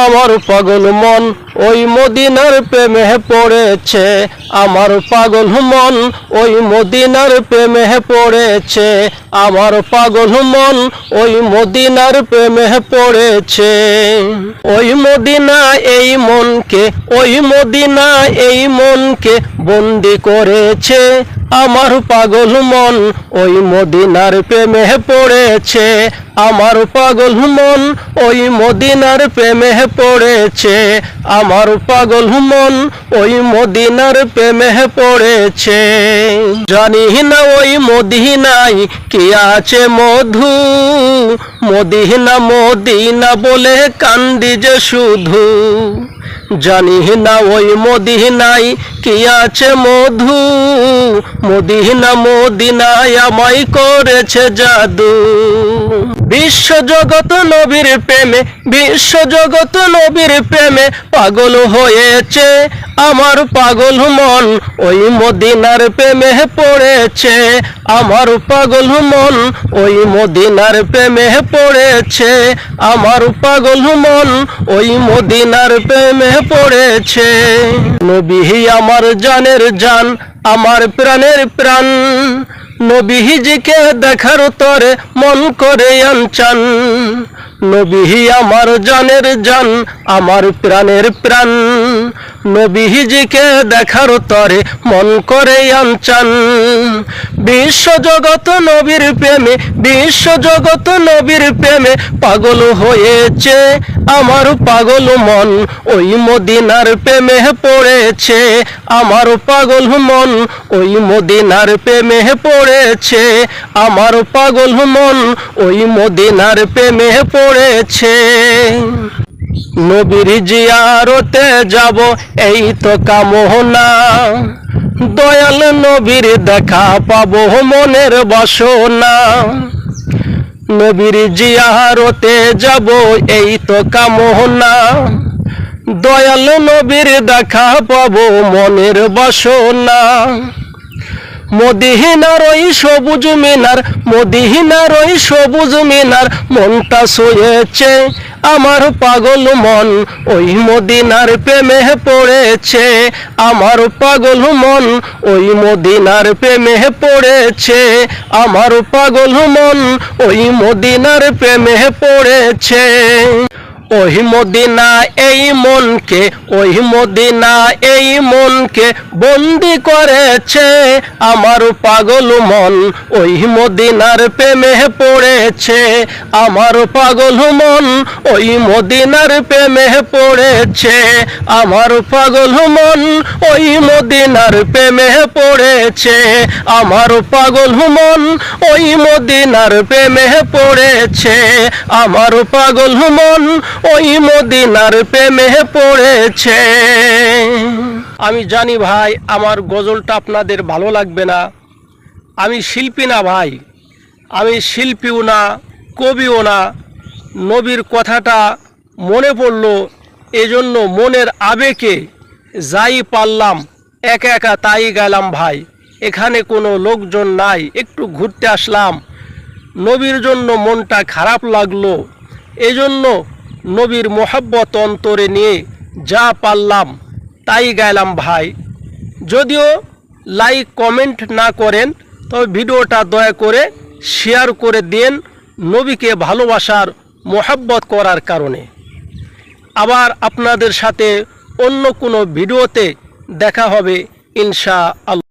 আমার পাগল মন ওই মদিনার প্রেমে পড়েছে, আমার পাগল মন ওই মদিনার প্রেমে পড়েছে, আমার পাগল মন ওই মদিনার প্রেমে পড়েছে। ওই মদিনা এই মনকে, ওই মদিনা এই মনকে বন্দি করেছে, আমার পাগল মন ওই মদিনার প্রেমে পড়েছে, আমার পাগল মন ওই মদিনার প্রেমে পড়েছে, আমার পাগল মন ওই মদিনার প্রেমে পড়েছে। জানি না ওই মদিনায় কি আছে মধু, মদিনা মদিনা বলে কান্দি যে শুধু, জানি না ওই মদিনায় কি আছে মধু, মদিনা মদিনায় আমায় করেছে জাদু। বিশ্ব জগৎ নবীর প্রেমে, বিশ্ব জগৎ নবীর প্রেমে পাগল হয়েছে, আমার পাগল মন ওই মদিনার প্রেমে পড়েছে, আমার পাগল মন ওই মদিনার প্রেমে পড়েছে, আমার পাগল মন ওই মদিনার প্রেমে পড়েছে। নবী আমার জানের জান, আমার প্রাণের প্রাণ, নবীজিকে দেখার তরে মন করে আনচান, নবী আমার জানের জান, আমার প্রাণের প্রাণ, নবীজিকে দেখার তরে মন করে আনচান। বিশ্ব জগৎ নবীর প্রেমে, বিশ্ব জগৎ নবীর প্রেমে পাগল হয়েছে, আমার পাগল মন ওই মদিনার প্রেমে পড়েছে, আমার পাগল মন ওই মদিনার প্রেমে পড়েছে, আমার পাগল মন ওই মদিনার প্রেমে পড়েছে। নবীর জিয়ারতে যাব এই তো কামনা, দয়াল নবীর দেখা পাবো মনের বাসনা, নবীর জিয়ারতে যাব এই তো কামনা, দয়াল নবীর দেখা পাবো মনের বাসনা। মদিনার ওই সবুজ মিনার, মদিনার ওই সবুজ মিনার মনটা ছুঁয়েছে, আমার পাগল মন ওই মদিনার প্রেমে পড়েছে, আমার পাগল মন ওই মদিনার প্রেমে পড়েছে, আমার পাগল মন ওই মদিনার প্রেমে পড়েছে। ওই মদিনা এই মনকে, ওই মদিনা এই মনকে বন্দি করেছে, আমার পাগল মন ওই মদিনার প্রেমে পড়েছে, আমার পাগল মন ওই মদিনার প্রেমে পড়েছে, আমার পাগল মন ওই মদিনার প্রেমে পড়েছে, আমার পাগল মন ওই মদিনার প্রেমে পড়েছে, আমার পাগল মন ওই মদিনার প্রেমে পড়েছে। আমি জানি ভাই আমার গজলটা আপনাদের ভালো লাগবে না, আমি শিল্পী না ভাই, আমি শিল্পীও না কবিও না, নবীর কথাটা মনে পড়ল, এজন্য মনের আবেগে যাই পারলাম একা একা তাই গেলাম ভাই। এখানে কোনো লোকজন নাই, একটু ঘুরতে আসলাম, নবীর জন্য মনটা খারাপ লাগলো, এজন্য নবীর মোহাব্বত অন্তরে নিয়ে যা পারলাম তাই গাইলাম ভাই। যদিও লাইক কমেন্ট না করেন তবে ভিডিওটা দয়া করে শেয়ার করে দিন, নবীকে ভালোবাসার মোহাব্বত করার কারণে। আবার আপনাদের সাথে অন্য কোনো ভিডিওতে দেখা হবে ইনশাআল্লাহ।